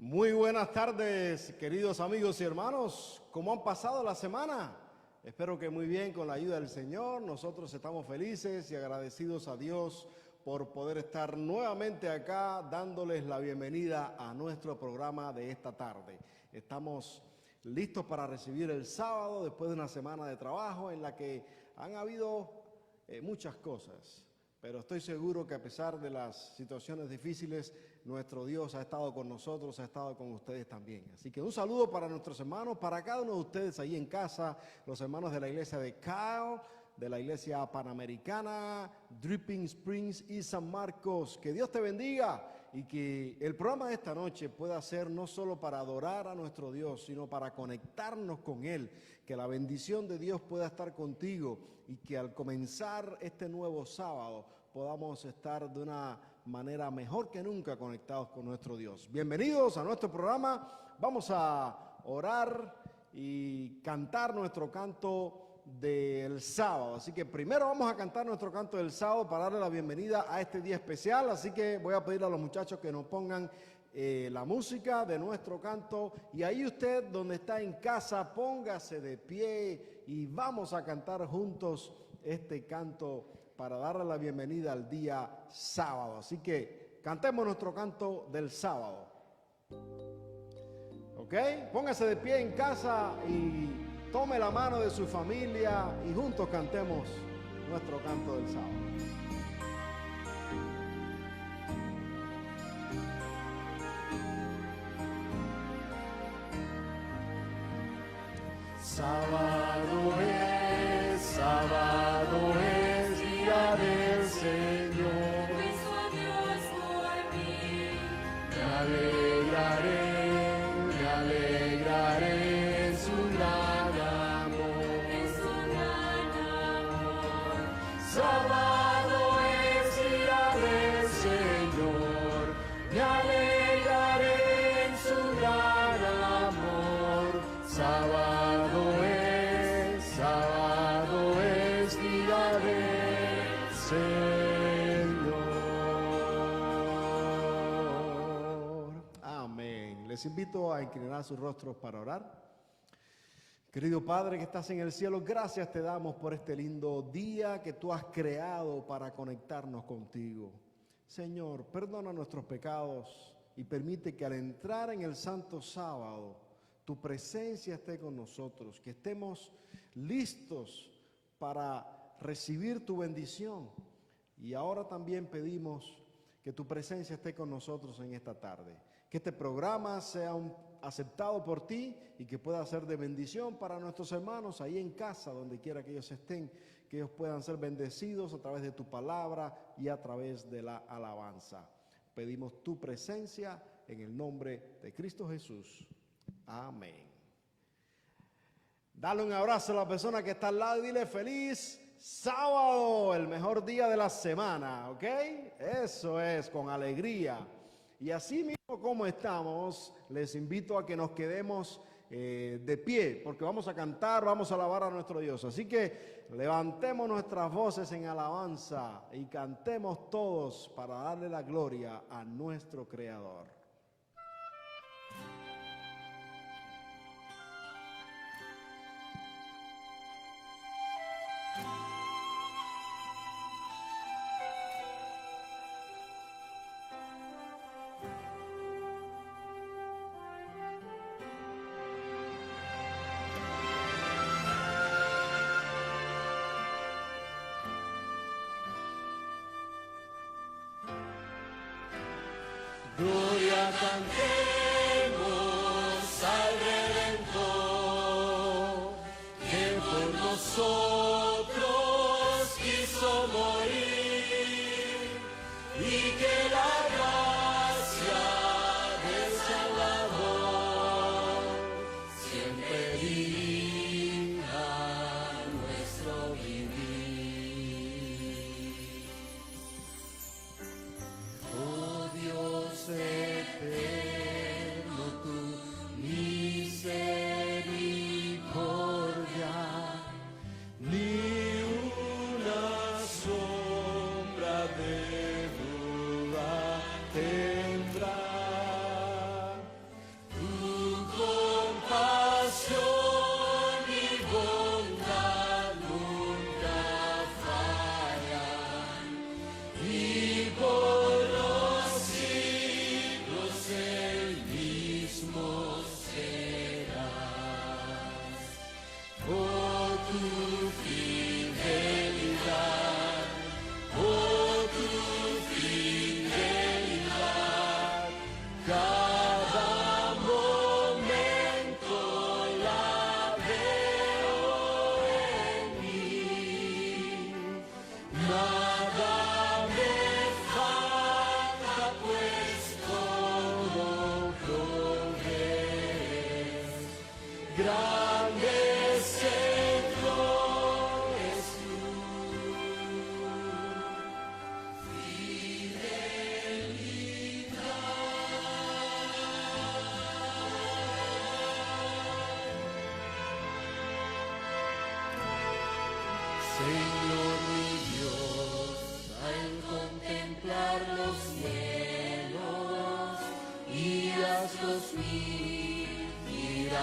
Muy buenas tardes, queridos amigos y hermanos. ¿Cómo han pasado la semana? Espero que muy bien con la ayuda del Señor. Nosotros estamos felices y agradecidos a Dios por poder estar nuevamente acá dándoles la bienvenida a nuestro programa de esta tarde. Estamos listos para recibir el sábado después de una semana de trabajo en la que han habido muchas cosas. Pero estoy seguro que a pesar de las situaciones difíciles, nuestro Dios ha estado con nosotros, ha estado con ustedes también. Así que un saludo para nuestros hermanos, para cada uno de ustedes ahí en casa, los hermanos de la iglesia de Kyle, de la iglesia panamericana, Dripping Springs y San Marcos. Que Dios te bendiga y que el programa de esta noche pueda ser no solo para adorar a nuestro Dios, sino para conectarnos con Él. Que la bendición de Dios pueda estar contigo y que al comenzar este nuevo sábado podamos estar de una manera mejor que nunca conectados con nuestro Dios. Bienvenidos a nuestro programa. Vamos a orar y cantar nuestro canto del sábado. Así que primero vamos a cantar nuestro canto del sábado para darle la bienvenida a este día especial. Así que voy a pedir a los muchachos que nos pongan la música de nuestro canto, y ahí usted donde está en casa póngase de pie y vamos a cantar juntos este canto para darle la bienvenida al día sábado. Así que cantemos nuestro canto del sábado. ¿Ok? Póngase de pie en casa y tome la mano de su familia y juntos cantemos nuestro canto del sábado. Sábado es día del Señor. Puesto a Dios por mí. Me alegraré en su gran amor. En su gran amor. Sábado es día del Señor. Me alegraré en su gran amor. Sábado es día del Señor. Amén. Les invito a inclinar sus rostros para orar. Querido Padre que estás en el cielo, gracias te damos por este lindo día que tú has creado para conectarnos contigo. Señor, perdona nuestros pecados y permite que al entrar en el santo sábado, tu presencia esté con nosotros, que estemos listos para recibir tu bendición. Y ahora también pedimos que tu presencia esté con nosotros en esta tarde. Que este programa sea aceptado por ti y que pueda ser de bendición para nuestros hermanos ahí en casa, donde quiera que ellos estén, que ellos puedan ser bendecidos a través de tu palabra y a través de la alabanza. Pedimos tu presencia en el nombre de Cristo Jesús. Amén. Dale un abrazo a la persona que está al lado y dile feliz sábado, el mejor día de la semana, ¿ok? Eso es, con alegría. Y así mismo como estamos, les invito a que nos quedemos de pie, porque vamos a cantar, vamos a alabar a nuestro Dios. Así que levantemos nuestras voces en alabanza y cantemos todos para darle la gloria a nuestro Creador. Gloria cantemos al Redentor, que por nosotros quiso morir, y que la gracia del Salvador siempre dirija nuestro vivir. Oh Dios eterno, tu misericordia ni una sola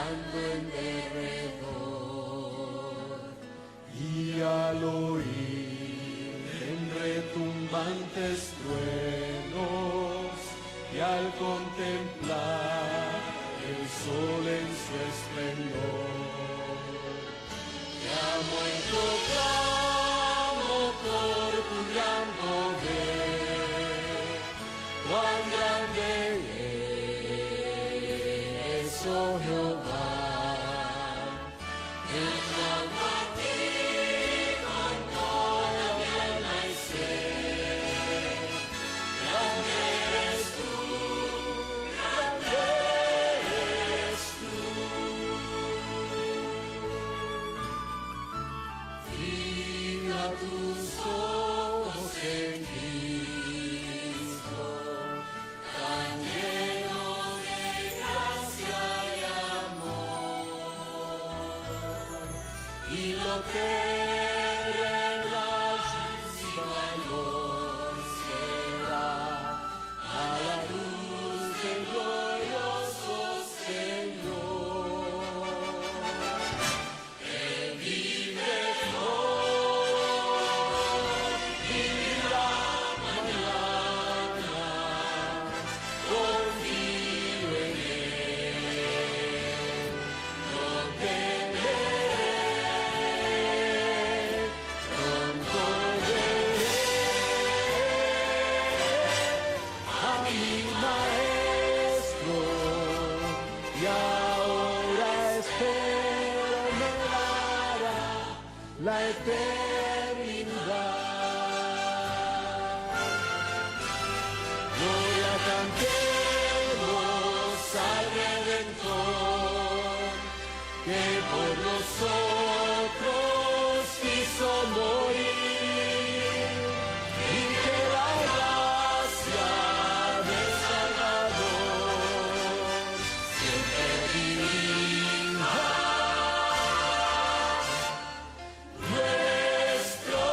volando en derredor. Y al oír en retumbantes truenos y al contemplar el sol en su esplendor, Llamo y proclamo por tu gran poder, cuán grande eres, oh Jehová. Clamo a ti con toda mi alma y ser. Grande eres tú, grande eres tú. Fija tus ojos en Cristo, tan lleno de gracia y amor. Y lo que tendrás sin valor será a la luz del glorioso Señor. Él vive hoy y la mañana, confío en Él, no temeré, pronto veré a mi Maestro, y ahora espero me dará la eternidad. Gloria cantemos al Redentor, que por nosotros quiso morir, y que la gracia del Salvador siempre dirija nuestro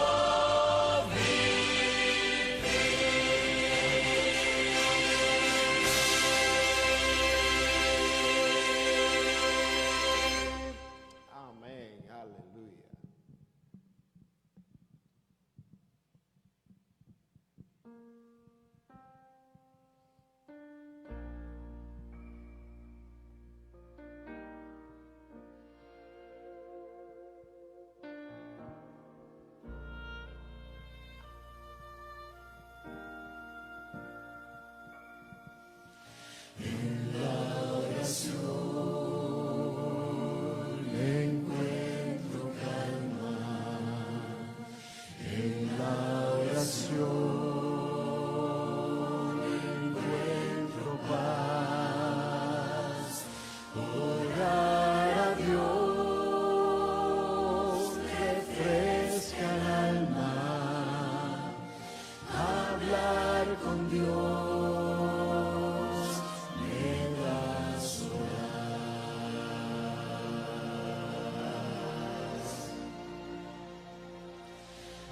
Amén, aleluya. encuentro calma, en la oración encuentro paz, orar a Dios refresca el alma, hablar con Dios me da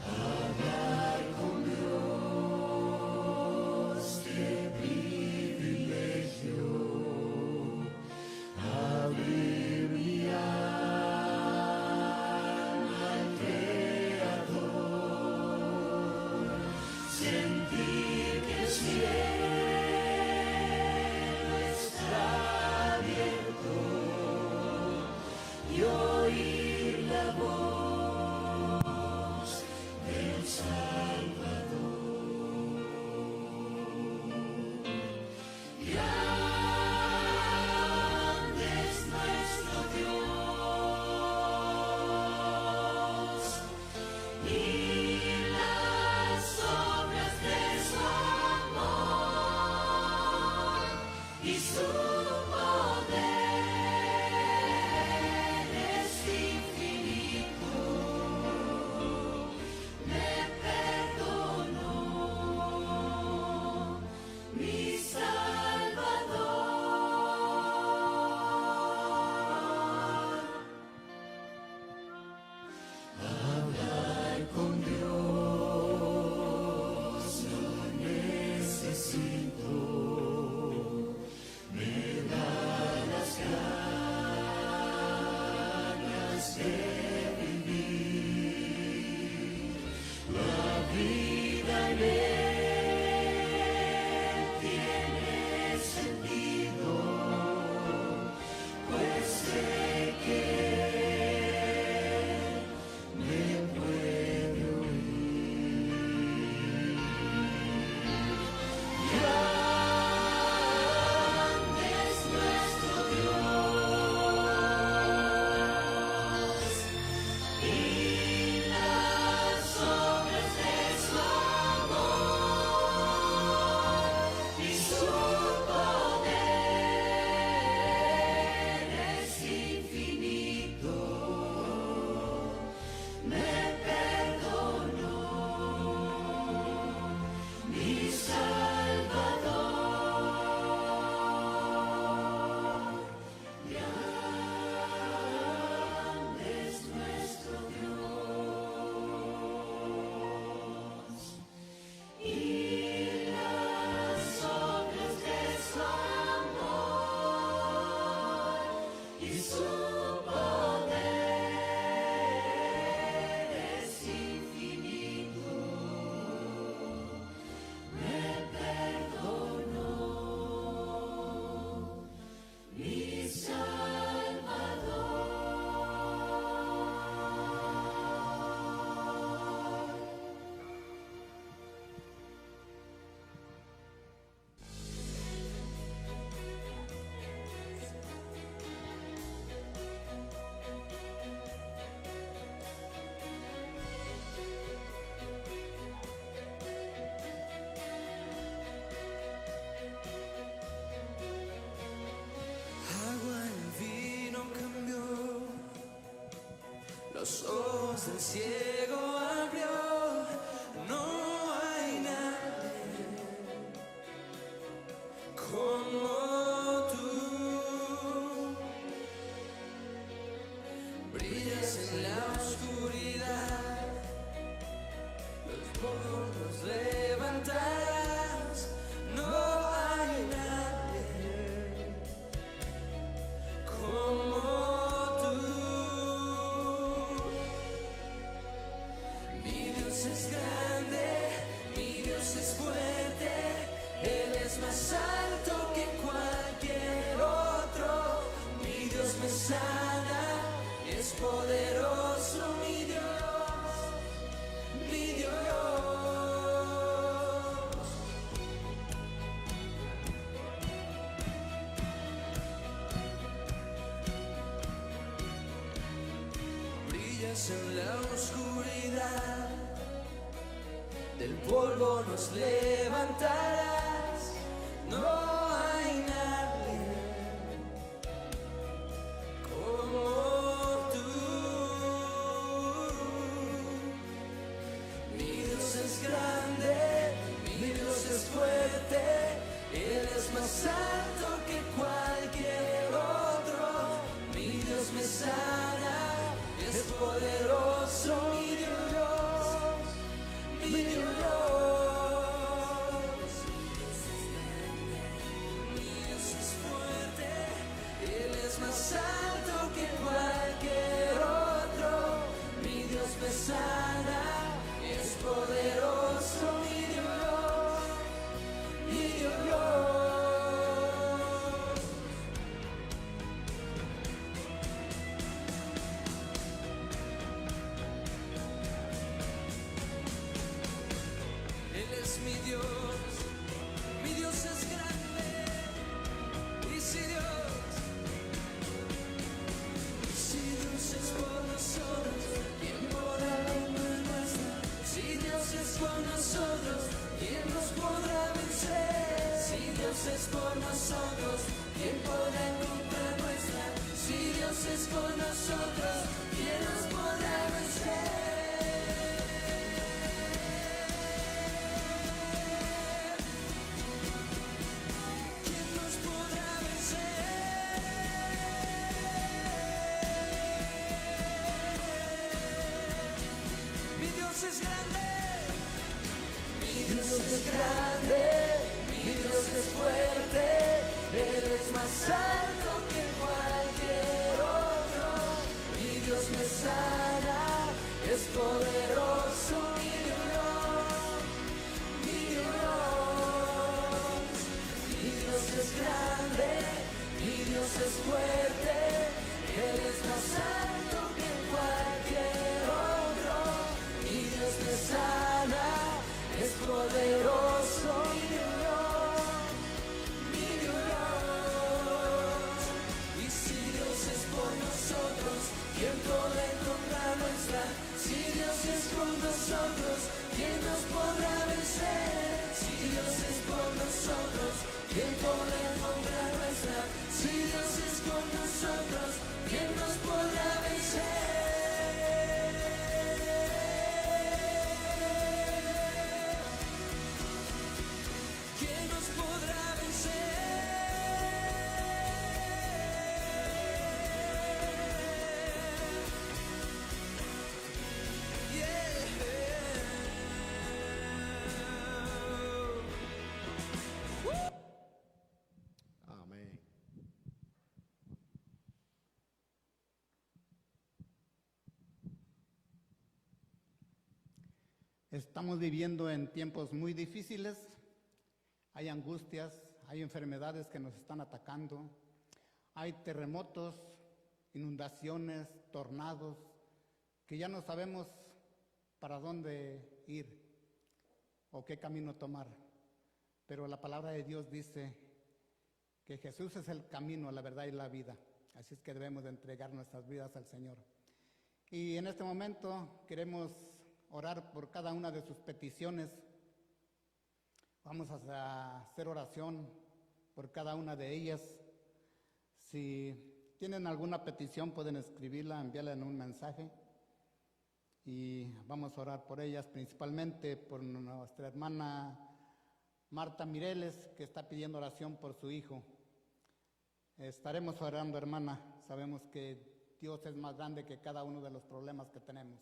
hablar con Dios, qué privilegio, abrir mi alma al Creador, sentir que es fiel levantarás, no hay nadie como tú. Mi Dios es grande, mi Dios es fuerte, Él es más alto que cualquier otro. Mi Dios me sana, es poderoso, mi Dios, mi Dios. Brillas en la oscuridad, del polvo nos levantarás, no hay nadie como tú. Mi Dios es grande, mi Dios es fuerte, Él es más alto que cualquier otro. Mi Dios me sana, es poderoso, mi Dios, mi Dios. Mi Dios es fuerte, Él es más alto que cualquier otro. Mi Dios me sana, es poderoso, mi Dios, mi Dios. Él es mi Dios es grande. Y si Dios es por nosotros, ¿quién podrá vencer nuestra? Si Dios es por nosotros, ¿quién nos podrá vencer? Si Dios es por nosotros, ¿quién podrá contra nuestra? Si Dios es por nosotros, ¿quién nos podrá vencer? ¿Quién nos podrá vencer? Mi Dios es grande, mi Dios es grande, mi Dios es fuerte, Él es más alto que cualquier otro. Mi Dios me sana, es poderoso, mi Dios, mi Dios. Mi Dios es grande, mi Dios es fuerte, Él es más alto que cualquier otro. Mi Dios me sana, es poderoso, mi Dios, mi Dios. Y si Dios es por nosotros, ¿quién podrá contra nuestra? Si Dios es por nosotros, ¿quién nos podrá vencer? Si Dios es por nosotros, ¿quién podrá contra nuestra? Si Dios es por nosotros, ¿quién nos podrá vencer? ¿Quién nos podrá vencer? Amén. Estamos viviendo en tiempos muy difíciles, hay angustias, hay enfermedades que nos están atacando, hay terremotos, inundaciones, tornados, que ya no sabemos para dónde ir o qué camino tomar. Pero la palabra de Dios dice que Jesús es el camino, la verdad y la vida. Así es que debemos de entregar nuestras vidas al Señor. Y en este momento queremos orar por cada una de sus peticiones. Vamos a hacer oración por cada una de ellas. Si tienen alguna petición pueden escribirla, enviarla en un mensaje. Y vamos a orar por ellas, principalmente por nuestra hermana Marta Mireles, que está pidiendo oración por su hijo. Estaremos orando, hermana. Sabemos que Dios es más grande que cada uno de los problemas que tenemos.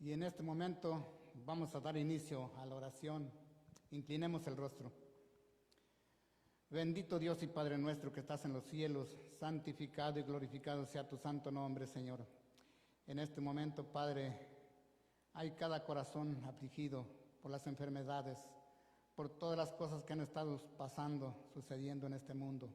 Y en este momento vamos a dar inicio a la oración. Inclinemos el rostro. Bendito Dios y Padre nuestro que estás en los cielos, santificado y glorificado sea tu santo nombre, Señor. En este momento, Padre, hay cada corazón afligido por las enfermedades, por todas las cosas que han estado pasando, sucediendo en este mundo.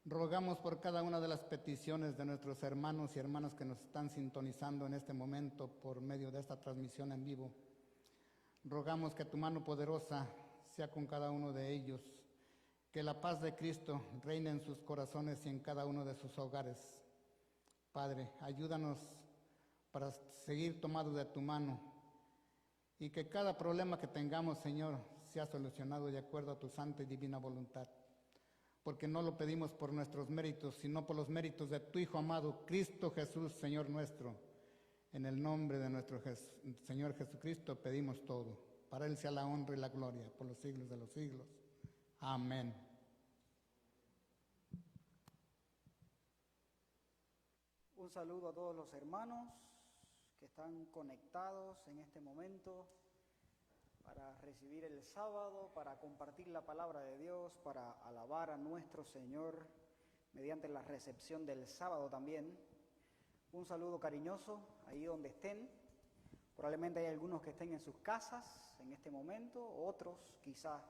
Rogamos por cada una de las peticiones de nuestros hermanos y hermanas que nos están sintonizando en este momento por medio de esta transmisión en vivo. Rogamos que tu mano poderosa sea con cada uno de ellos, que la paz de Cristo reine en sus corazones y en cada uno de sus hogares. Padre, ayúdanos para seguir tomados de tu mano y que cada problema que tengamos, Señor, sea solucionado de acuerdo a tu santa y divina voluntad. Porque no lo pedimos por nuestros méritos, sino por los méritos de tu Hijo amado, Cristo Jesús, Señor nuestro. En el nombre de nuestro Señor Jesucristo pedimos todo. Para Él sea la honra y la gloria por los siglos de los siglos. Amén. Un saludo a todos los hermanos que están conectados en este momento para recibir el sábado, para compartir la palabra de Dios, para alabar a nuestro Señor mediante la recepción del sábado también. Un saludo cariñoso ahí donde estén. Probablemente hay algunos que estén en sus casas en este momento, otros quizás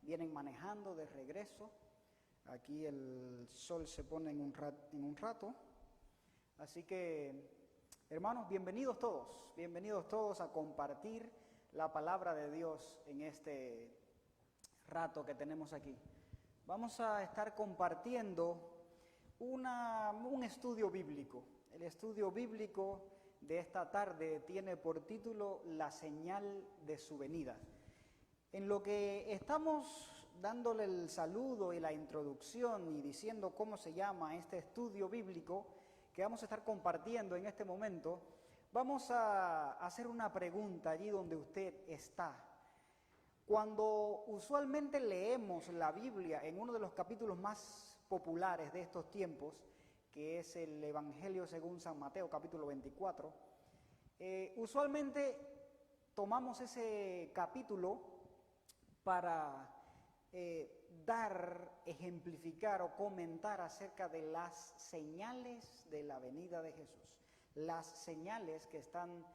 vienen manejando de regreso. Aquí el sol se pone en un rato. Así que, hermanos, bienvenidos todos a compartir la palabra de Dios en este rato que tenemos aquí. Vamos a estar compartiendo un estudio bíblico. El estudio bíblico de esta tarde tiene por título La señal de su venida. En lo que estamos dándole el saludo y la introducción y diciendo cómo se llama este estudio bíblico que vamos a estar compartiendo en este momento, vamos a hacer una pregunta allí donde usted está. Cuando usualmente leemos la Biblia en uno de los capítulos más populares de estos tiempos, que es el Evangelio según San Mateo, capítulo 24, usualmente tomamos ese capítulo para ejemplificar o comentar acerca de las señales de la venida de Jesús, las señales que están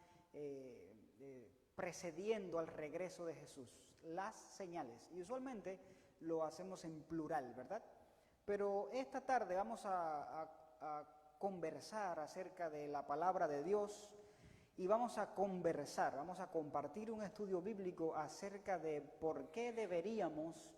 precediendo al regreso de Jesús, las señales, y usualmente lo hacemos en plural, ¿verdad? Pero esta tarde vamos a conversar acerca de la palabra de Dios y vamos a compartir un estudio bíblico acerca de por qué deberíamos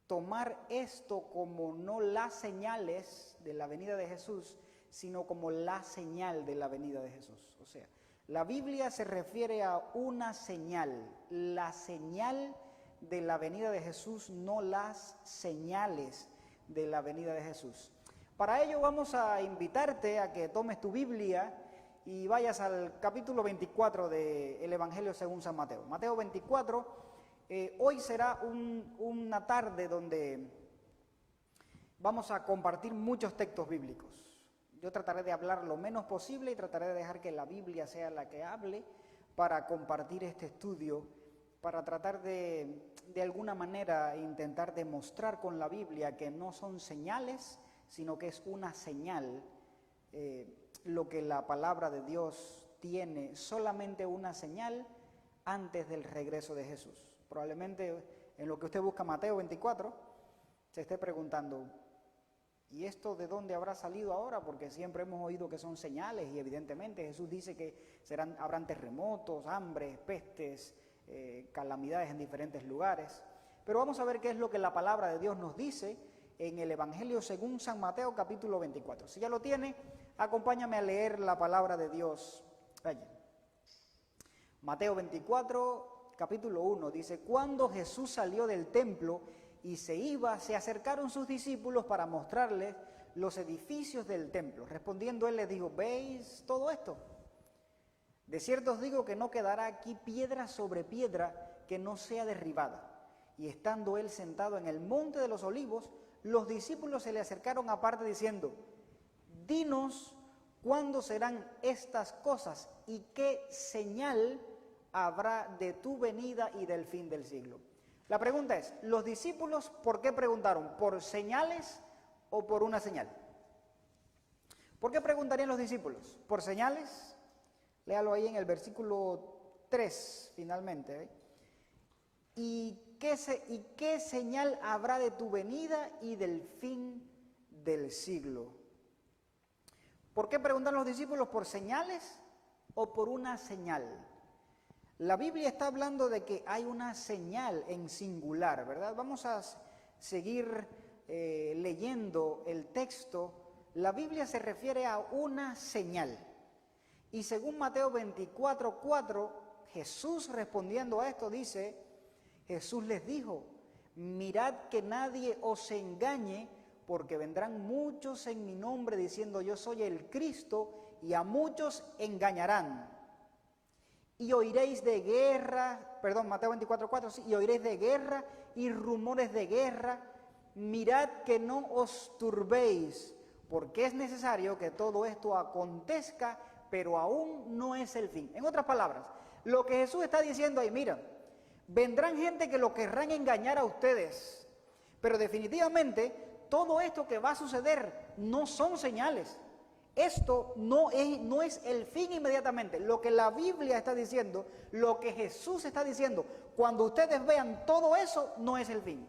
tomar esto como no las señales de la venida de Jesús, sino como la señal de la venida de Jesús. O sea, la Biblia se refiere a una señal, la señal de la venida de Jesús, no las señales de la venida de Jesús. Para ello vamos a invitarte a que tomes tu Biblia y vayas al capítulo 24 del Evangelio según San Mateo. Mateo 24, hoy será una tarde donde vamos a compartir muchos textos bíblicos. Yo trataré de hablar lo menos posible y trataré de dejar que la Biblia sea la que hable para compartir este estudio, para tratar de alguna manera intentar demostrar con la Biblia que no son señales, sino que es una señal, lo que la palabra de Dios tiene, solamente una señal antes del regreso de Jesús. Probablemente en lo que usted busca Mateo 24, se esté preguntando, ¿y esto de dónde habrá salido ahora? Porque siempre hemos oído que son señales y evidentemente Jesús dice que habrán terremotos, hambres, pestes, calamidades en diferentes lugares. Pero vamos a ver qué es lo que la palabra de Dios nos dice en el Evangelio según San Mateo capítulo 24. Si ya lo tiene, acompáñame a leer la palabra de Dios allí. Mateo 24, capítulo 1, dice: Cuando Jesús salió del templo y se iba, se acercaron sus discípulos para mostrarles los edificios del templo. Respondiendo él les dijo: ¿veis todo esto? De cierto os digo que no quedará aquí piedra sobre piedra que no sea derribada. Y estando él sentado en el monte de los olivos, los discípulos se le acercaron aparte diciendo: dinos, ¿cuándo serán estas cosas? ¿Y qué señal habrá de tu venida y del fin del siglo? La pregunta es, los discípulos, ¿por qué preguntaron? ¿Por señales o por una señal? ¿Por qué preguntarían los discípulos? ¿Por señales? Léalo ahí en el versículo 3, finalmente. ¿Y qué señal habrá de tu venida y del fin del siglo? ¿Por qué preguntan los discípulos? ¿Por señales o por una señal? La Biblia está hablando de que hay una señal en singular, ¿verdad? Vamos a seguir leyendo el texto. La Biblia se refiere a una señal. Y según Mateo 24:4, Jesús respondiendo a esto dice, Jesús les dijo, mirad que nadie os engañe, porque vendrán muchos en mi nombre diciendo yo soy el Cristo, y a muchos engañarán. Y oiréis de guerra, Mateo 24:4, sí, y oiréis de guerra y rumores de guerra. Mirad que no os turbéis, porque es necesario que todo esto acontezca, pero aún no es el fin. En otras palabras, lo que Jesús está diciendo ahí, mira, vendrán gente que lo querrán engañar a ustedes, pero definitivamente todo esto que va a suceder no son señales. Esto no es el fin inmediatamente. Lo que la Biblia está diciendo, lo que Jesús está diciendo, cuando ustedes vean todo eso, no es el fin.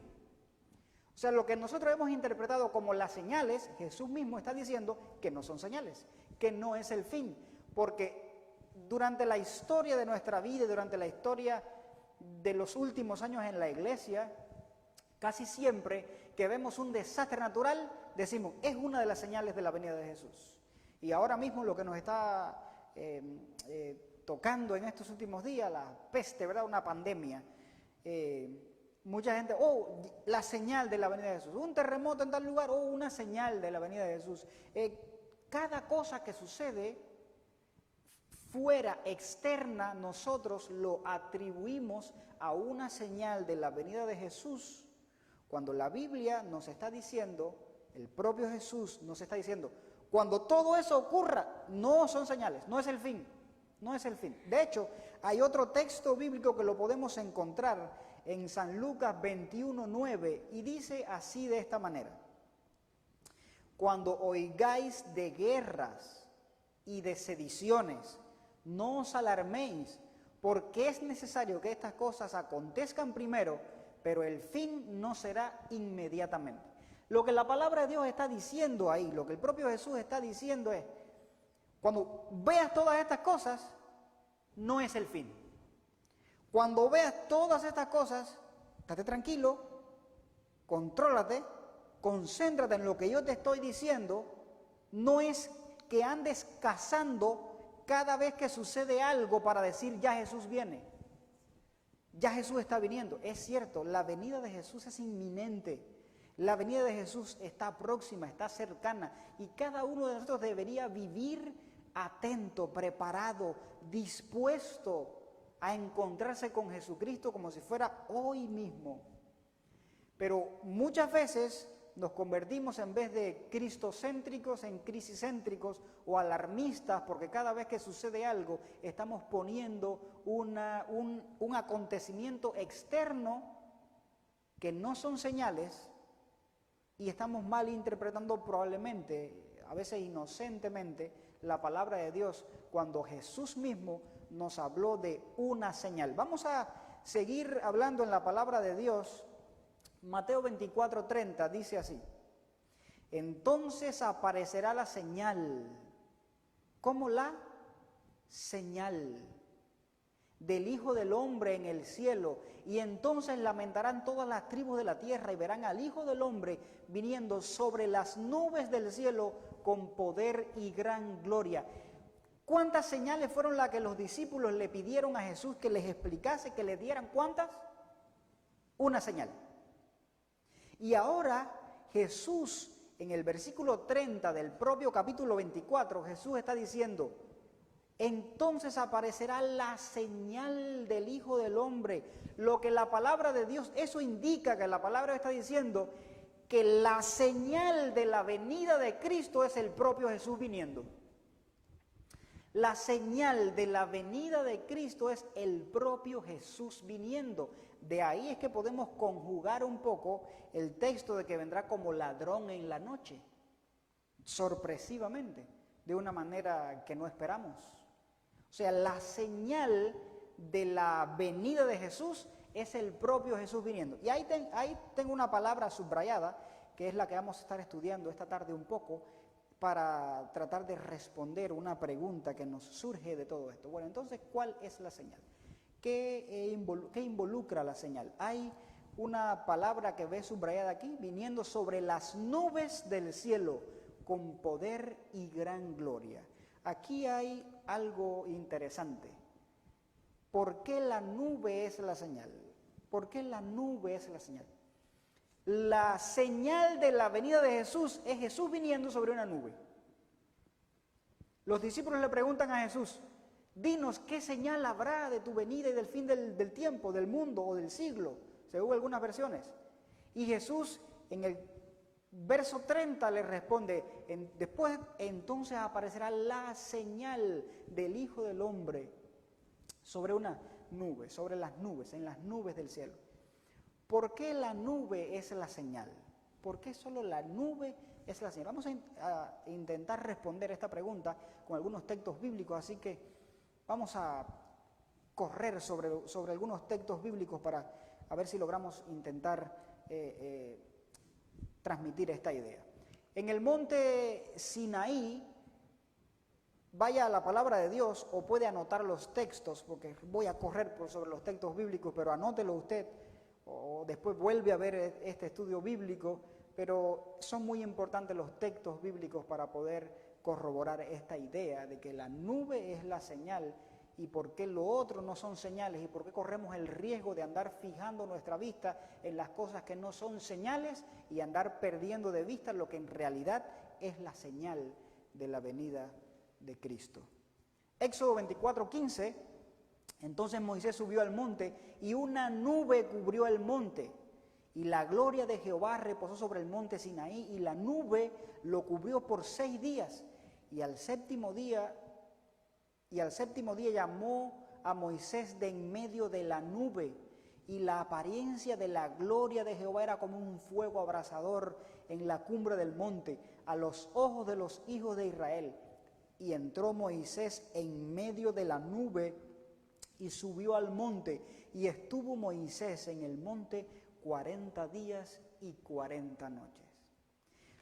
O sea, lo que nosotros hemos interpretado como las señales, Jesús mismo está diciendo que no son señales, que no es el fin. Porque durante la historia de nuestra vida, durante la historia de los últimos años en la iglesia, casi siempre que vemos un desastre natural, decimos, es una de las señales de la venida de Jesús. Y ahora mismo lo que nos está tocando en estos últimos días, la peste, ¿verdad? Una pandemia. Mucha gente, la señal de la venida de Jesús. Un terremoto en tal lugar, una señal de la venida de Jesús. Cada cosa que sucede fuera, externa, nosotros lo atribuimos a una señal de la venida de Jesús, cuando la Biblia nos está diciendo, el propio Jesús nos está diciendo, cuando todo eso ocurra, no son señales, no es el fin, no es el fin. De hecho, hay otro texto bíblico que lo podemos encontrar en San Lucas 21:9 y dice así de esta manera: cuando oigáis de guerras y de sediciones, no os alarméis, porque es necesario que estas cosas acontezcan primero, pero el fin no será inmediatamente. Lo que la palabra de Dios está diciendo ahí, lo que el propio Jesús está diciendo es, cuando veas todas estas cosas, no es el fin. Cuando veas todas estas cosas, estate tranquilo, contrólate, concéntrate en lo que yo te estoy diciendo. No es que andes cazando cada vez que sucede algo para decir ya Jesús viene, ya Jesús está viniendo. Es cierto, la venida de Jesús es inminente, la venida de Jesús está próxima, está cercana, y cada uno de nosotros debería vivir atento, preparado, dispuesto a encontrarse con Jesucristo como si fuera hoy mismo. Pero muchas veces nos convertimos, en vez de cristocéntricos, en crisicéntricos o alarmistas, porque cada vez que sucede algo estamos poniendo un acontecimiento externo que no son señales, y estamos mal interpretando probablemente, a veces inocentemente, la palabra de Dios, cuando Jesús mismo nos habló de una señal. Vamos a seguir hablando en la palabra de Dios. Mateo 24:30 dice así: entonces aparecerá la señal, ¿cómo la señal? Del Hijo del Hombre en el cielo, y entonces lamentarán todas las tribus de la tierra y verán al Hijo del Hombre viniendo sobre las nubes del cielo con poder y gran gloria. ¿Cuántas señales fueron las que los discípulos le pidieron a Jesús que les explicase, que les dieran? ¿Cuántas? Una señal. Y ahora Jesús, en el versículo 30 del propio capítulo 24, Jesús está diciendo, entonces aparecerá la señal del Hijo del Hombre. Lo que la palabra de Dios, eso indica que la palabra está diciendo que la señal de la venida de Cristo es el propio Jesús viniendo. La señal de la venida de Cristo es el propio Jesús viniendo. De ahí es que podemos conjugar un poco el texto de que vendrá como ladrón en la noche, sorpresivamente, de una manera que no esperamos. O sea, la señal de la venida de Jesús es el propio Jesús viniendo. Y ahí tengo una palabra subrayada, que es la que vamos a estar estudiando esta tarde un poco, para tratar de responder una pregunta que nos surge de todo esto. Bueno, entonces, ¿cuál es la señal? ¿Qué involucra la señal? Hay una palabra que ves subrayada aquí, viniendo sobre las nubes del cielo, con poder y gran gloria. Aquí hay algo interesante. ¿Por qué la nube es la señal? ¿Por qué la nube es la señal? La señal de la venida de Jesús es Jesús viniendo sobre una nube. Los discípulos le preguntan a Jesús, dinos qué señal habrá de tu venida y del fin del tiempo, del mundo o del siglo, según algunas versiones. Y Jesús en el verso 30 le responde, después entonces aparecerá la señal del Hijo del Hombre sobre una nube, sobre las nubes, en las nubes del cielo. ¿Por qué la nube es la señal? ¿Por qué solo la nube es la señal? Vamos a intentar responder esta pregunta con algunos textos bíblicos, así que vamos a correr sobre algunos textos bíblicos para a ver si logramos intentar transmitir esta idea. En el monte Sinaí, vaya a la palabra de Dios o puede anotar los textos, porque voy a correr sobre los textos bíblicos, pero anótelo usted, o después vuelve a ver este estudio bíblico, pero son muy importantes los textos bíblicos para poder corroborar esta idea de que la nube es la señal y por qué lo otro no son señales y por qué corremos el riesgo de andar fijando nuestra vista en las cosas que no son señales y andar perdiendo de vista lo que en realidad es la señal de la venida de Cristo. Éxodo 24:15, entonces Moisés subió al monte y una nube cubrió el monte y la gloria de Jehová reposó sobre el monte Sinaí y la nube lo cubrió por 6 días y al séptimo día llamó a Moisés de en medio de la nube y la apariencia de la gloria de Jehová era como un fuego abrasador en la cumbre del monte a los ojos de los hijos de Israel. Y entró Moisés en medio de la nube y subió al monte. Y estuvo Moisés en el monte 40 días y 40 noches.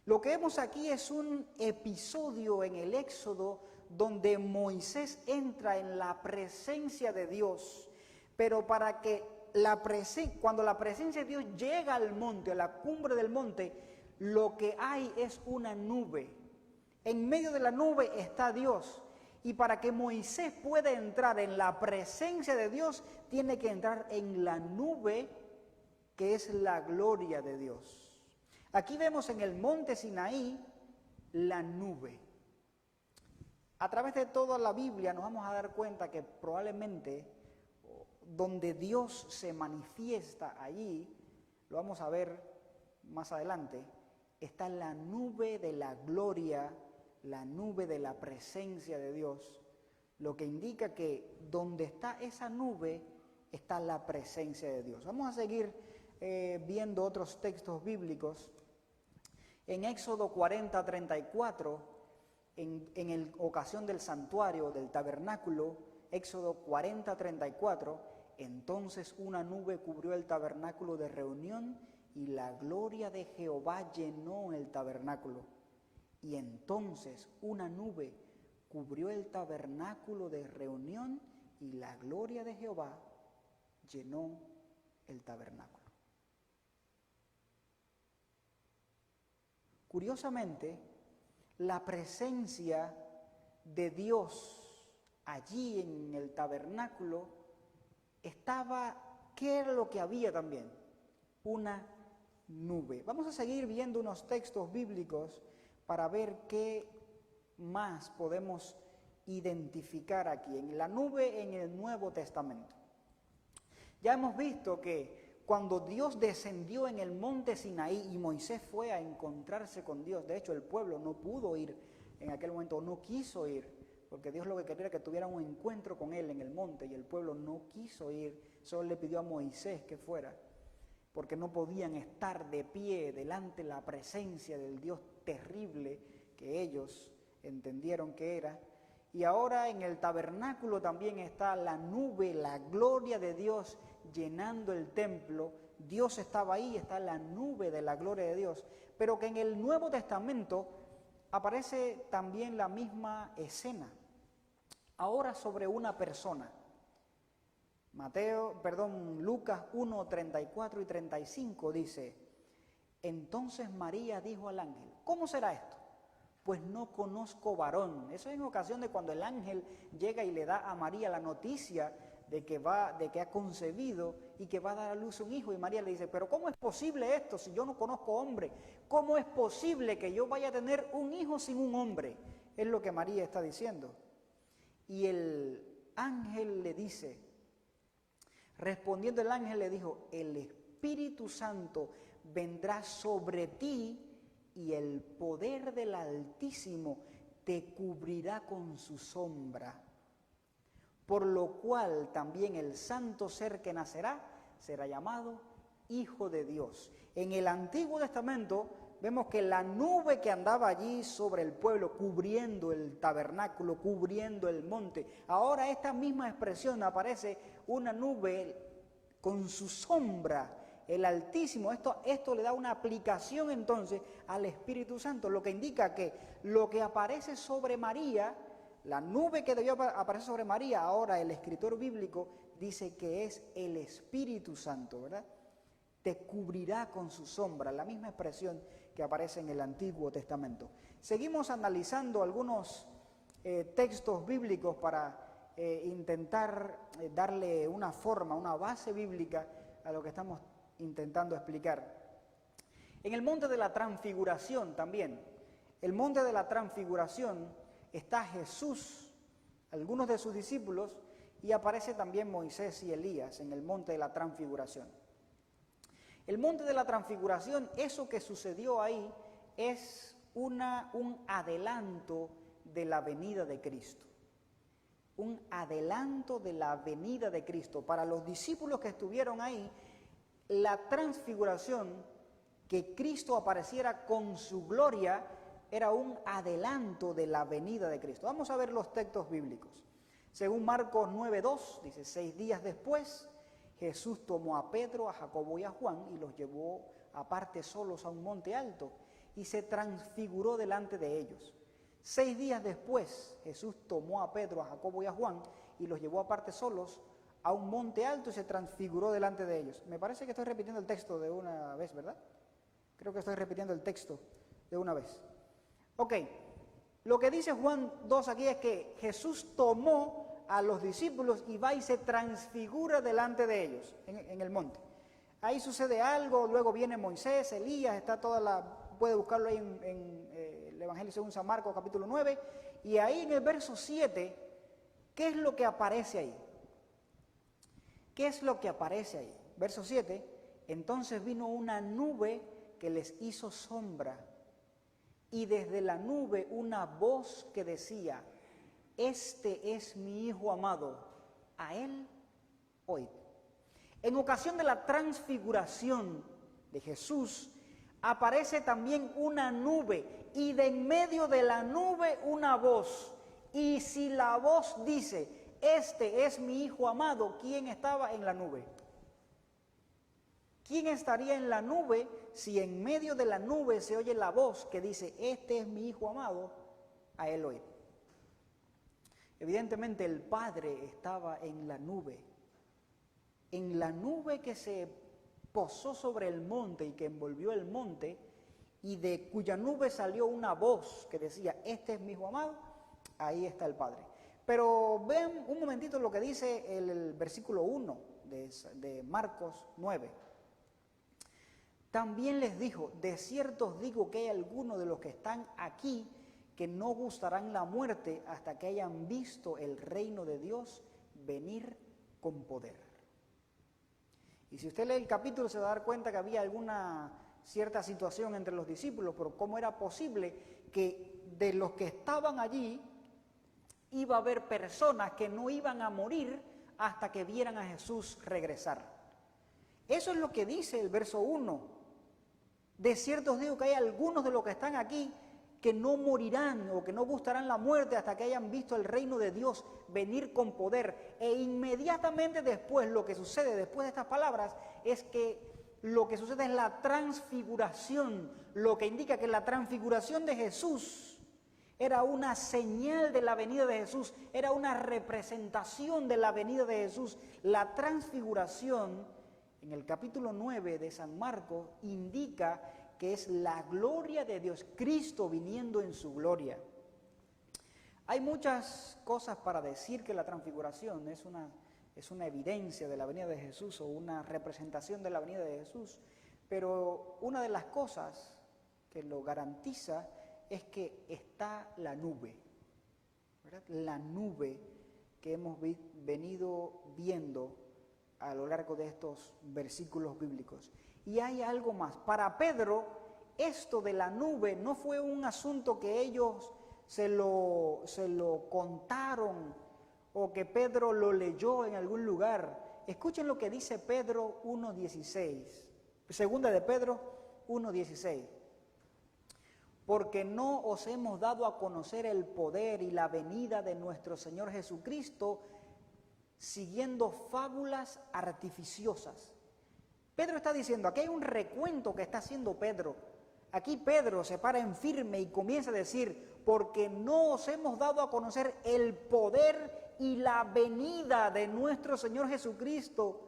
Lo que vemos aquí es un episodio en el Éxodo donde Moisés entra en la presencia de Dios. Pero para que cuando la presencia de Dios llega al monte, a la cumbre del monte, lo que hay es una nube. En medio de la nube está Dios. Y para que Moisés pueda entrar en la presencia de Dios, tiene que entrar en la nube, que es la gloria de Dios. Aquí vemos en el monte Sinaí la nube. A través de toda la Biblia nos vamos a dar cuenta que probablemente donde Dios se manifiesta allí, lo vamos a ver más adelante, está la nube de la gloria, la nube de la presencia de Dios, lo que indica que donde está esa nube está la presencia de Dios. Vamos a seguir viendo otros textos bíblicos. En Éxodo 40:34, en ocasión del santuario, del tabernáculo, Éxodo 40:34, entonces una nube cubrió el tabernáculo de reunión y la gloria de Jehová llenó el tabernáculo. Y entonces una nube cubrió el tabernáculo de reunión y la gloria de Jehová llenó el tabernáculo. Curiosamente, la presencia de Dios allí en el tabernáculo estaba, ¿qué era lo que había también? Una nube. Vamos a seguir viendo unos textos bíblicos para ver qué más podemos identificar aquí en la nube en el Nuevo Testamento. Ya hemos visto que cuando Dios descendió en el monte Sinaí y Moisés fue a encontrarse con Dios, de hecho el pueblo no pudo ir en aquel momento, no quiso ir, porque Dios lo que quería era que tuvieran un encuentro con Él en el monte y el pueblo no quiso ir, solo le pidió a Moisés que fuera, porque no podían estar de pie delante de la presencia del Dios terrible que ellos entendieron que era. Y ahora en el tabernáculo también está la nube, la gloria de Dios llenando el templo. Dios estaba ahí, está la nube de la gloria de Dios, pero que en el Nuevo Testamento aparece también la misma escena, ahora sobre una persona. Lucas 1, 34 y 35 dice: entonces María dijo al ángel, ¿cómo será esto? Pues no conozco varón. Eso es en ocasión de cuando el ángel llega y le da a María la noticia de que ha concebido y que va a dar a luz un hijo. Y María le dice, pero ¿cómo es posible esto si yo no conozco hombre? ¿Cómo es posible que yo vaya a tener un hijo sin un hombre? Es lo que María está diciendo. Y el ángel le dice, respondiendo el ángel le dijo, el Espíritu Santo vendrá sobre ti y el poder del Altísimo te cubrirá con su sombra. Por lo cual también el santo ser que nacerá será llamado Hijo de Dios. En el Antiguo Testamento vemos que la nube que andaba allí sobre el pueblo, cubriendo el tabernáculo, cubriendo el monte, ahora esta misma expresión aparece una nube con su sombra, el Altísimo. Esto le da una aplicación entonces al Espíritu Santo, lo que indica que lo que aparece sobre María, la nube que debió aparecer sobre María, ahora el escritor bíblico dice que es el Espíritu Santo, ¿verdad? Te cubrirá con su sombra, la misma expresión que aparece en el Antiguo Testamento. Seguimos analizando algunos textos bíblicos para intentar darle una forma, una base bíblica a lo que estamos intentando explicar. En el monte de la transfiguración también, el monte de la transfiguración, está Jesús, algunos de sus discípulos, y aparece también Moisés y Elías en el monte de la transfiguración. El monte de la transfiguración, eso que sucedió ahí, es un adelanto de la venida de Cristo. Un adelanto de la venida de Cristo. Para los discípulos que estuvieron ahí, la transfiguración, que Cristo apareciera con su gloria, era un adelanto de la venida de Cristo. Vamos a ver los textos bíblicos. Según Marcos 9:2, dice, 6 días después, Jesús tomó a Pedro, a Jacobo y a Juan y los llevó aparte solos a un monte alto y se transfiguró delante de ellos. 6 días después, Jesús tomó a Pedro, a Jacobo y a Juan y los llevó aparte solos a un monte alto y se transfiguró delante de ellos. Me parece que estoy repitiendo el texto de una vez, ¿verdad? Creo que estoy repitiendo el texto de una vez. Ok, lo que dice Juan 2 aquí es que Jesús tomó a los discípulos y va y se transfigura delante de ellos en el monte. Ahí sucede algo, luego viene Moisés, Elías, está puede buscarlo ahí en el Evangelio según San Marcos capítulo 9, y ahí en el verso 7, ¿qué es lo que aparece ahí? ¿Qué es lo que aparece ahí? Verso 7, entonces vino una nube que les hizo sombra, y desde la nube una voz que decía, este es mi Hijo amado, a él oíd. En ocasión de la transfiguración de Jesús, aparece también una nube, y de en medio de la nube una voz. Y si la voz dice, este es mi Hijo amado, ¿quién estaba en la nube? ¿Quién estaría en la nube si en medio de la nube se oye la voz que dice, este es mi Hijo amado, a él oíd? Evidentemente el Padre estaba en la nube que se posó sobre el monte y que envolvió el monte, y de cuya nube salió una voz que decía, este es mi Hijo amado, ahí está el Padre. Pero vean un momentito lo que dice el versículo 1 de Marcos 9. También les dijo, de cierto os digo que hay algunos de los que están aquí que no gustarán la muerte hasta que hayan visto el reino de Dios venir con poder. Y si usted lee el capítulo se va a dar cuenta que había alguna cierta situación entre los discípulos, pero cómo era posible que de los que estaban allí, iba a haber personas que no iban a morir hasta que vieran a Jesús regresar. Eso es lo que dice el verso 1. De cierto os digo que hay algunos de los que están aquí que no morirán o que no gustarán la muerte hasta que hayan visto el reino de Dios venir con poder. E inmediatamente después, lo que sucede después de estas palabras es que lo que sucede es la transfiguración, lo que indica que la transfiguración de Jesús era una señal de la venida de Jesús, era una representación de la venida de Jesús. La transfiguración, en el capítulo 9 de San Marcos, indica que es la gloria de Dios, Cristo viniendo en su gloria. Hay muchas cosas para decir que la transfiguración es una evidencia de la venida de Jesús o una representación de la venida de Jesús, pero una de las cosas que lo garantiza es que está la nube, ¿verdad? La nube que hemos venido viendo a lo largo de estos versículos bíblicos. Y hay algo más. Para Pedro, esto de la nube no fue un asunto que ellos se lo contaron o que Pedro lo leyó en algún lugar. Escuchen lo que dice Pedro 1:16. Segunda de Pedro 1:16. Porque no os hemos dado a conocer el poder y la venida de nuestro Señor Jesucristo siguiendo fábulas artificiosas. Pedro está diciendo, aquí hay un recuento que está haciendo Pedro. Aquí Pedro se para en firme y comienza a decir, porque no os hemos dado a conocer el poder y la venida de nuestro Señor Jesucristo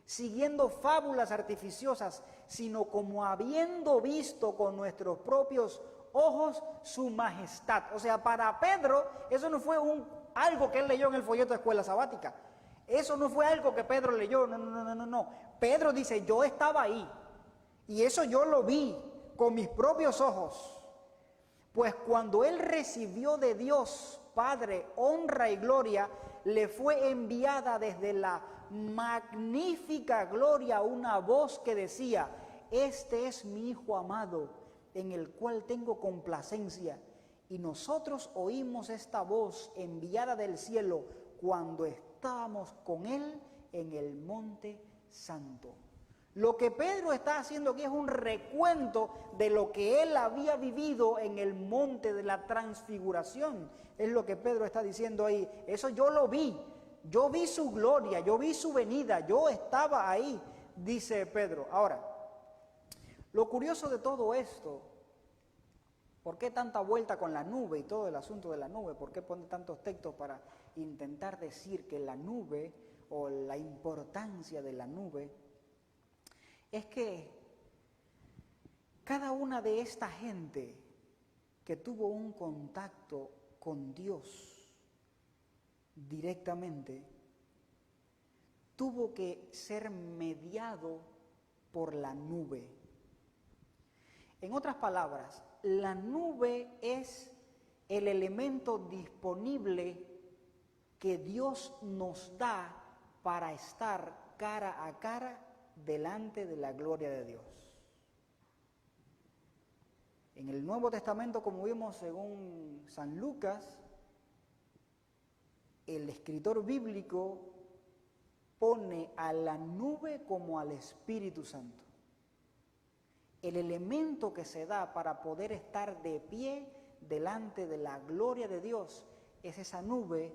siguiendo fábulas artificiosas, sino como habiendo visto con nuestros propios ojos su majestad. O sea, para Pedro eso no fue algo que él leyó en el folleto de escuela sabática. Eso no fue algo que Pedro leyó, no. Pedro dice, yo estaba ahí y eso yo lo vi con mis propios ojos. Pues cuando él recibió de Dios Padre honra y gloria, le fue enviada desde la magnífica gloria una voz que decía, este es mi Hijo amado, en el cual tengo complacencia. Y nosotros oímos esta voz enviada del cielo cuando estábamos con él en el monte santo. Lo que Pedro está haciendo aquí es un recuento de lo que él había vivido en el monte de la transfiguración. Es lo que Pedro está diciendo ahí. Eso yo lo vi. Yo vi su gloria, yo vi su venida, yo estaba ahí, dice Pedro. Ahora, lo curioso de todo esto, ¿por qué tanta vuelta con la nube y todo el asunto de la nube? ¿Por qué pone tantos textos para intentar decir que la nube o la importancia de la nube? Es que cada una de esta gente que tuvo un contacto con Dios directamente, tuvo que ser mediado por la nube. En otras palabras, la nube es el elemento disponible que Dios nos da para estar cara a cara delante de la gloria de Dios. En el Nuevo Testamento, como vimos según San Lucas, el escritor bíblico pone a la nube como al Espíritu Santo. El elemento que se da para poder estar de pie delante de la gloria de Dios es esa nube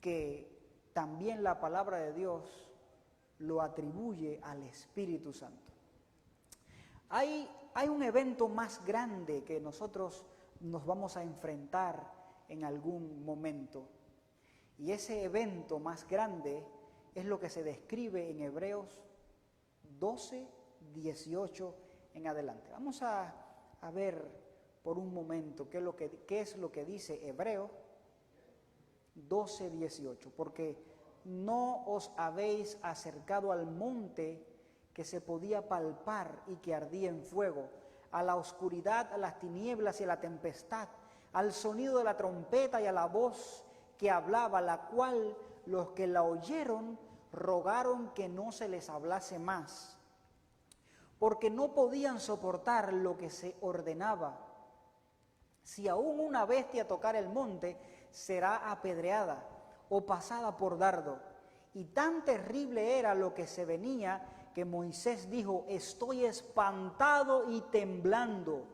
que también la palabra de Dios lo atribuye al Espíritu Santo. Hay un evento más grande que nosotros nos vamos a enfrentar en algún momento. Y ese evento más grande es lo que se describe en Hebreos 12, 18 en adelante. Vamos a ver por un momento qué es lo que dice Hebreos 12, 18. Porque no os habéis acercado al monte que se podía palpar y que ardía en fuego, a la oscuridad, a las tinieblas y a la tempestad, al sonido de la trompeta y a la voz que hablaba, la cual los que la oyeron rogaron que no se les hablase más, porque no podían soportar lo que se ordenaba. Si aún una bestia tocara el monte, será apedreada o pasada por dardo. Y tan terrible era lo que se venía que Moisés dijo: estoy espantado y temblando.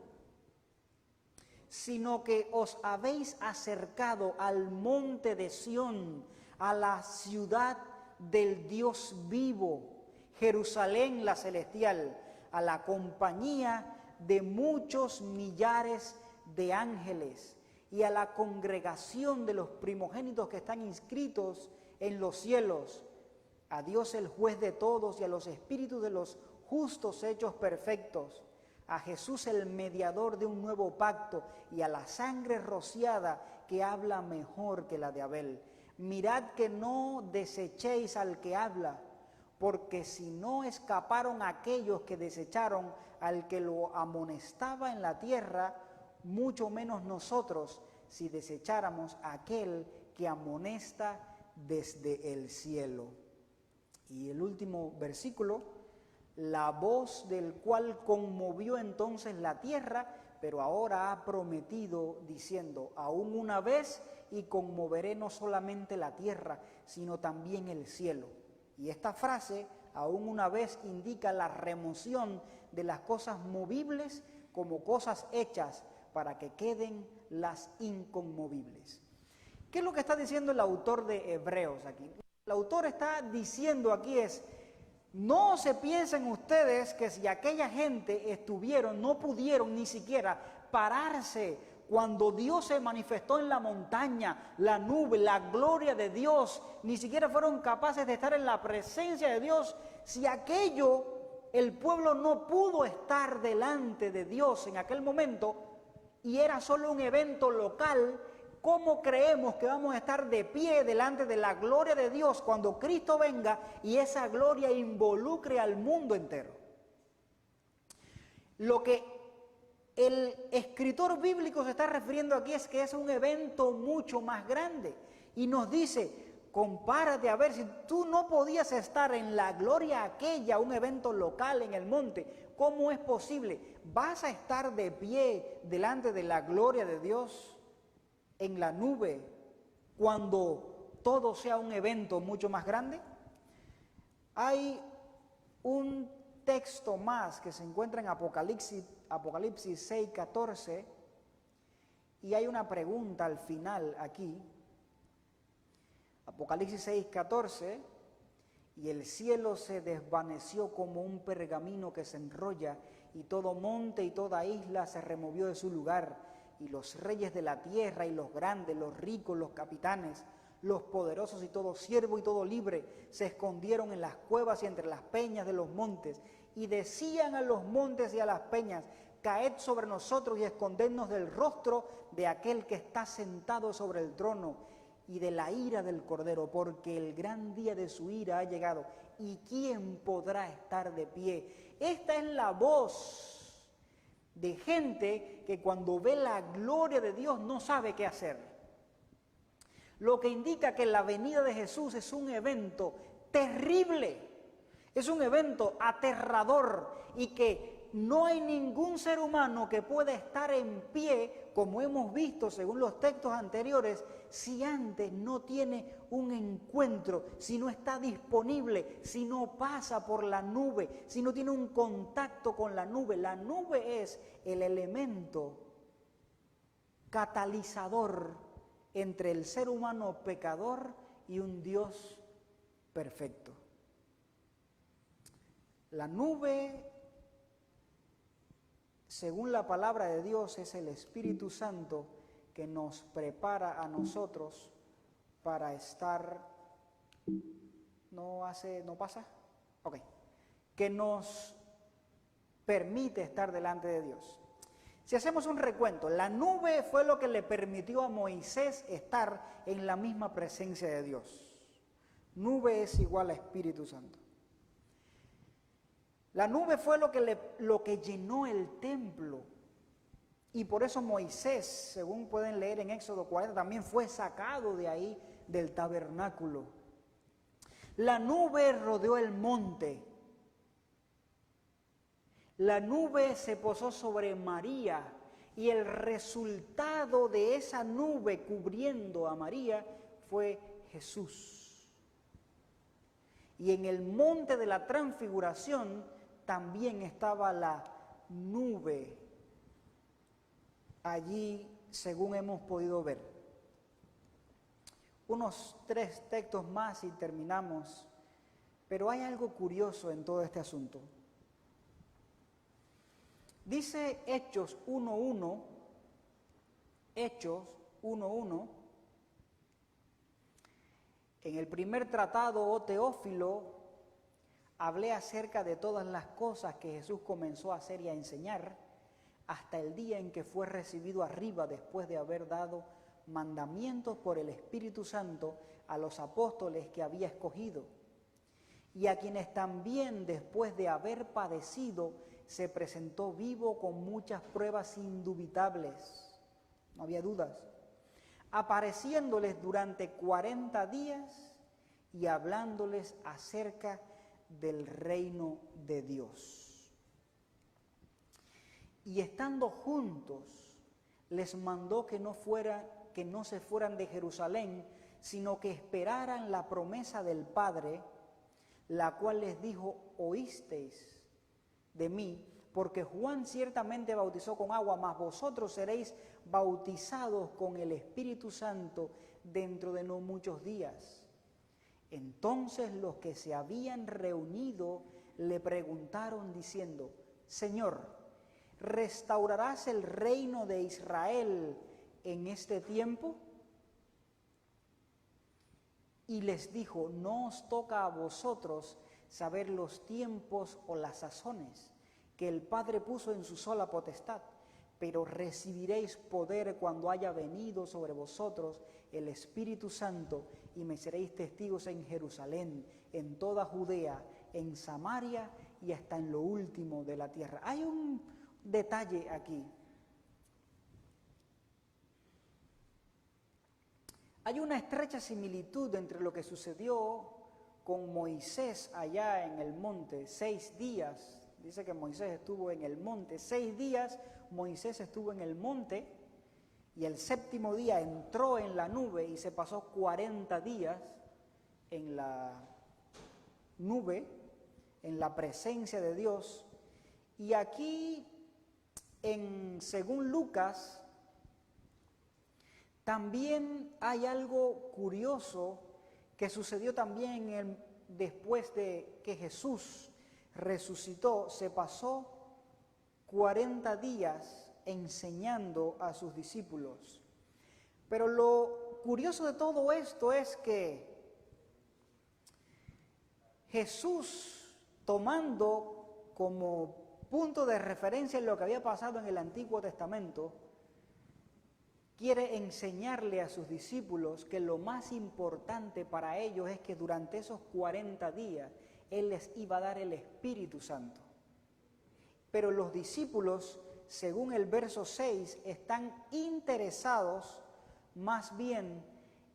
Sino que os habéis acercado al monte de Sión, a la ciudad del Dios vivo, Jerusalén la celestial, a la compañía de muchos millares de ángeles y a la congregación de los primogénitos que están inscritos en los cielos, a Dios el juez de todos y a los espíritus de los justos hechos perfectos, a Jesús el mediador de un nuevo pacto y a la sangre rociada que habla mejor que la de Abel. Mirad que no desechéis al que habla, porque si no escaparon aquellos que desecharon al que lo amonestaba en la tierra, mucho menos nosotros si desecháramos a aquel que amonesta desde el cielo. Y el último versículo: la voz del cual conmovió entonces la tierra, pero ahora ha prometido diciendo: aún una vez y conmoveré no solamente la tierra, sino también el cielo. Y esta frase, aún una vez, indica la remoción de las cosas movibles como cosas hechas para que queden las inconmovibles. ¿Qué es lo que está diciendo el autor de Hebreos aquí? El autor está diciendo aquí no se piensen ustedes que si aquella gente no pudieron ni siquiera pararse cuando Dios se manifestó en la montaña, la nube, la gloria de Dios, ni siquiera fueron capaces de estar en la presencia de Dios. Si aquello, el pueblo no pudo estar delante de Dios en aquel momento y era solo un evento local, ¿cómo creemos que vamos a estar de pie delante de la gloria de Dios cuando Cristo venga y esa gloria involucre al mundo entero? Lo que el escritor bíblico se está refiriendo aquí es que es un evento mucho más grande y nos dice: compárate a ver, si tú no podías estar en la gloria aquella, un evento local en el monte, ¿cómo es posible? ¿Vas a estar de pie delante de la gloria de Dios en la nube cuando todo sea un evento mucho más grande? Hay un texto más que se encuentra en Apocalipsis 6:14 y hay una pregunta al final aquí. Apocalipsis 6:14: y el cielo se desvaneció como un pergamino que se enrolla, y todo monte y toda isla se removió de su lugar, y los reyes de la tierra y los grandes, los ricos, los capitanes, los poderosos y todo siervo y todo libre se escondieron en las cuevas y entre las peñas de los montes, y decían a los montes y a las peñas: caed sobre nosotros y escondednos del rostro de aquel que está sentado sobre el trono y de la ira del Cordero, porque el gran día de su ira ha llegado, y ¿quién podrá estar de pie? Esta es la voz de gente que cuando ve la gloria de Dios no sabe qué hacer. Lo que indica que la venida de Jesús es un evento terrible, es un evento aterrador, y que no hay ningún ser humano que pueda estar en pie, como hemos visto según los textos anteriores, si antes no tiene un encuentro, si no está disponible, si no pasa por la nube, si no tiene un contacto con la nube. La nube es el elemento catalizador entre el ser humano pecador y un Dios perfecto. La nube, según la palabra de Dios, es el Espíritu Santo que nos prepara a nosotros para estar, ¿no pasa? Ok. Que nos permite estar delante de Dios. Si hacemos un recuento, la nube fue lo que le permitió a Moisés estar en la misma presencia de Dios. Nube es igual a Espíritu Santo. La nube fue lo que llenó el templo. Y por eso Moisés, según pueden leer en Éxodo 40, también fue sacado de ahí, del tabernáculo. La nube rodeó el monte. La nube se posó sobre María Y el resultado de esa nube cubriendo a María fue Jesús. Y en el monte de la transfiguración también estaba la nube allí, según hemos podido ver. Unos 3 textos más y terminamos, pero hay algo curioso en todo este asunto. Dice Hechos 1:1, en el primer tratado, oh Teófilo, hablé acerca de todas las cosas que Jesús comenzó a hacer y a enseñar hasta el día en que fue recibido arriba después de haber dado mandamientos por el Espíritu Santo a los apóstoles que había escogido, y a quienes también después de haber padecido se presentó vivo con muchas pruebas indubitables, no había dudas, apareciéndoles durante 40 días y hablándoles acerca del reino de Dios. Y estando juntos, les mandó que no se fueran de Jerusalén, sino que esperaran la promesa del Padre, la cual les dijo: oísteis de mí, porque Juan ciertamente bautizó con agua, mas vosotros seréis bautizados con el Espíritu Santo dentro de no muchos días. Entonces los que se habían reunido le preguntaron diciendo: Señor, ¿restaurarás el reino de Israel en este tiempo? Y les dijo: no os toca a vosotros saber los tiempos o las sazones que el Padre puso en su sola potestad, pero recibiréis poder cuando haya venido sobre vosotros el Espíritu Santo, y me seréis testigos en Jerusalén, en toda Judea, en Samaria y hasta en lo último de la tierra. Hay un detalle aquí. Hay una estrecha similitud entre lo que sucedió con Moisés allá en el monte. 6 días, dice que Moisés estuvo en el monte. 6 días Moisés estuvo en el monte, y el 7º día entró en la nube y se pasó 40 días en la nube, en la presencia de Dios. Y aquí, según Lucas, también hay algo curioso que sucedió también después de que Jesús resucitó. Se pasó 40 días enseñando a sus discípulos. Pero lo curioso de todo esto es que Jesús, tomando como punto de referencia lo que había pasado en el Antiguo Testamento, quiere enseñarle a sus discípulos que lo más importante para ellos es que durante esos 40 días Él les iba a dar el Espíritu Santo. Pero los discípulos, según el verso 6, están interesados más bien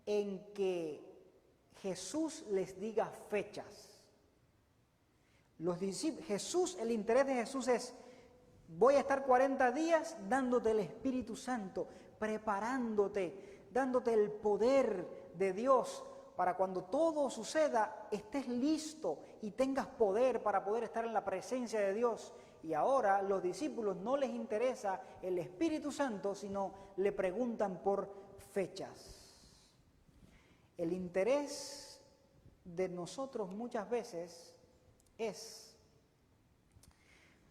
en que Jesús les diga fechas. El interés de Jesús es: voy a estar 40 días dándote el Espíritu Santo, preparándote, dándote el poder de Dios para cuando todo suceda estés listo y tengas poder para poder estar en la presencia de Dios. Y ahora los discípulos no les interesa el Espíritu Santo, sino le preguntan por fechas. El interés de nosotros muchas veces es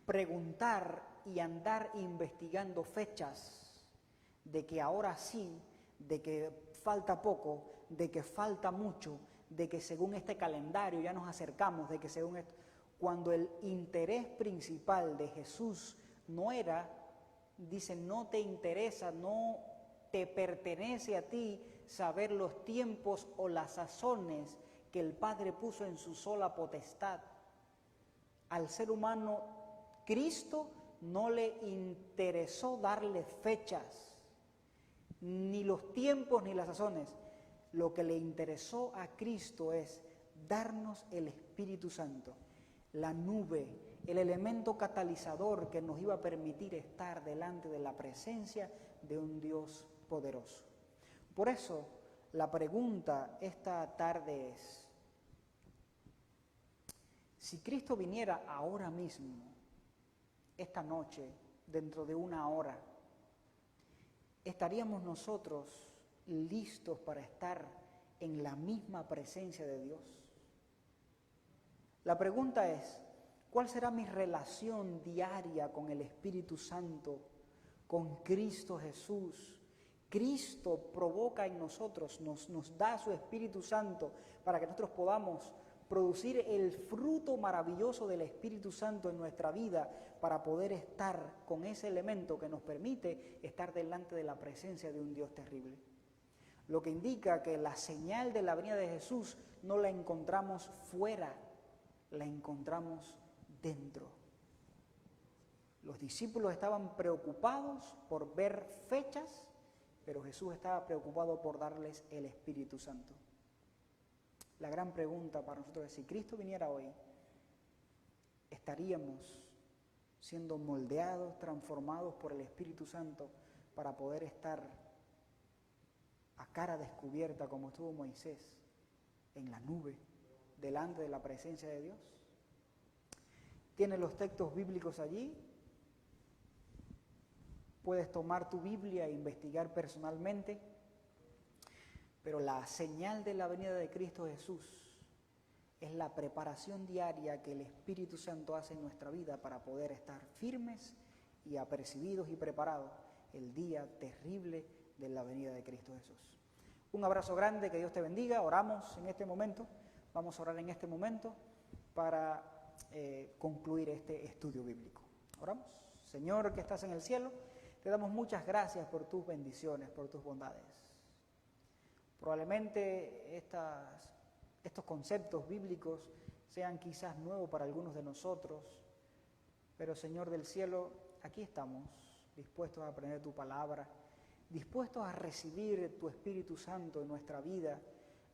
preguntar y andar investigando fechas de que ahora sí, de que falta poco, de que falta mucho, de que según este calendario ya nos acercamos, de que según esto, cuando el interés principal de Jesús no era, dice, no te interesa, no te pertenece a ti saber los tiempos o las sazones que el Padre puso en su sola potestad. Al ser humano, Cristo no le interesó darle fechas, ni los tiempos ni las sazones. Lo que le interesó a Cristo es darnos el Espíritu Santo. La nube, el elemento catalizador que nos iba a permitir estar delante de la presencia de un Dios poderoso. Por eso, la pregunta esta tarde es, si Cristo viniera ahora mismo, esta noche, dentro de una hora, ¿estaríamos nosotros listos para estar en la misma presencia de Dios? La pregunta es, ¿cuál será mi relación diaria con el Espíritu Santo, con Cristo Jesús? Cristo provoca en nosotros, nos da su Espíritu Santo para que nosotros podamos producir el fruto maravilloso del Espíritu Santo en nuestra vida para poder estar con ese elemento que nos permite estar delante de la presencia de un Dios terrible. Lo que indica que la señal de la venida de Jesús no la encontramos fuera, la encontramos dentro. Los discípulos estaban preocupados por ver fechas, pero Jesús estaba preocupado por darles el Espíritu Santo. La gran pregunta para nosotros es, si Cristo viniera hoy, ¿estaríamos siendo moldeados, transformados por el Espíritu Santo para poder estar a cara descubierta como estuvo Moisés en la nube, delante de la presencia de Dios? ¿Tienes los textos bíblicos allí? Puedes tomar tu Biblia e investigar personalmente, pero la señal de la venida de Cristo Jesús es la preparación diaria que el Espíritu Santo hace en nuestra vida para poder estar firmes y apercibidos y preparados el día terrible de la venida de Cristo Jesús. Un abrazo grande, que Dios te bendiga. Oramos en este momento, vamos a orar en este momento para concluir este estudio bíblico. Oramos. Señor que estás en el cielo, te damos muchas gracias por tus bendiciones, por tus bondades. Probablemente estos conceptos bíblicos sean quizás nuevos para algunos de nosotros, pero Señor del cielo, aquí estamos, dispuestos a aprender tu palabra, dispuestos a recibir tu Espíritu Santo en nuestra vida,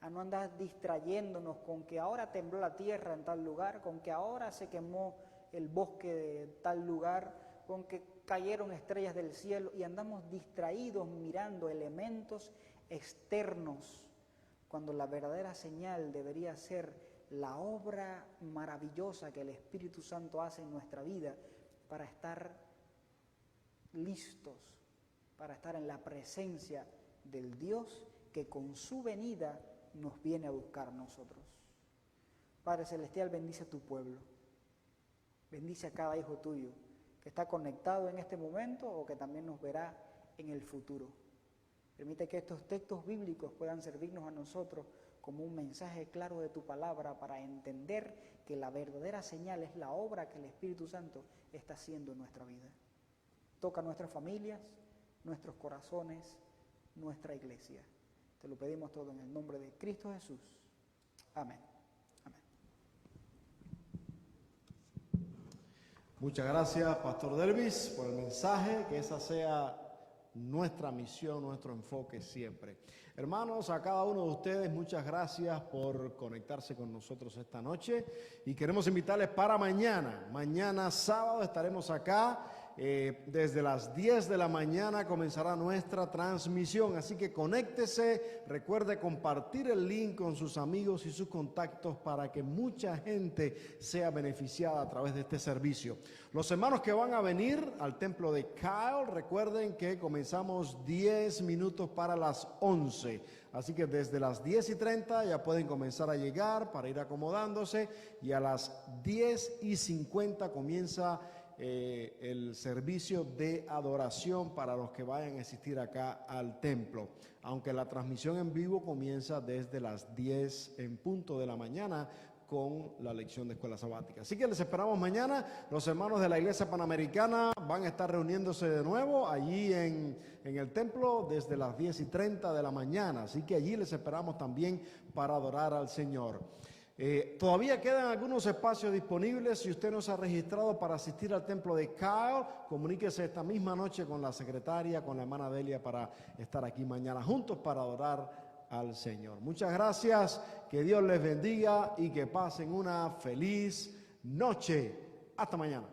a no andar distrayéndonos con que ahora tembló la tierra en tal lugar, con que ahora se quemó el bosque de tal lugar, con que cayeron estrellas del cielo y andamos distraídos mirando elementos externos, cuando la verdadera señal debería ser la obra maravillosa que el Espíritu Santo hace en nuestra vida para estar listos, para estar en la presencia del Dios que con su venida nos viene a buscar a nosotros. Padre Celestial, bendice a tu pueblo, bendice a cada hijo tuyo que está conectado en este momento o que también nos verá en el futuro. Permite que estos textos bíblicos puedan servirnos a nosotros como un mensaje claro de tu palabra para entender que la verdadera señal es la obra que el Espíritu Santo está haciendo en nuestra vida. Toca nuestras familias, nuestros corazones, nuestra iglesia. Te lo pedimos todo en el nombre de Cristo Jesús. Amén. Amén. Muchas gracias, Pastor Delvis, por el mensaje, que esa sea nuestra misión, nuestro enfoque siempre. Hermanos, a cada uno de ustedes, muchas gracias por conectarse con nosotros esta noche y queremos invitarles para mañana. Mañana sábado estaremos acá. Desde las 10 de la mañana comenzará nuestra transmisión, así que conéctese, recuerde compartir el link con sus amigos y sus contactos para que mucha gente sea beneficiada a través de este servicio. Los hermanos que van a venir al templo de Kyle, recuerden que comenzamos 10 minutos para las 11, así que desde las 10:30 ya pueden comenzar a llegar para ir acomodándose y a las 10:50 comienza el servicio de adoración para los que vayan a asistir acá al templo, aunque la transmisión en vivo comienza desde las 10 en punto de la mañana con la lección de escuela sabática. Así que les esperamos mañana. Los hermanos de la Iglesia Panamericana van a estar reuniéndose de nuevo allí en el templo desde las 10:30 de la mañana, así que allí les esperamos también para adorar al Señor. Todavía quedan algunos espacios disponibles. Si usted no se ha registrado para asistir al templo de Kyle, comuníquese esta misma noche con la secretaria, con la hermana Delia, para estar aquí mañana juntos para adorar al Señor. Muchas gracias, que Dios les bendiga y que pasen una feliz noche. Hasta mañana.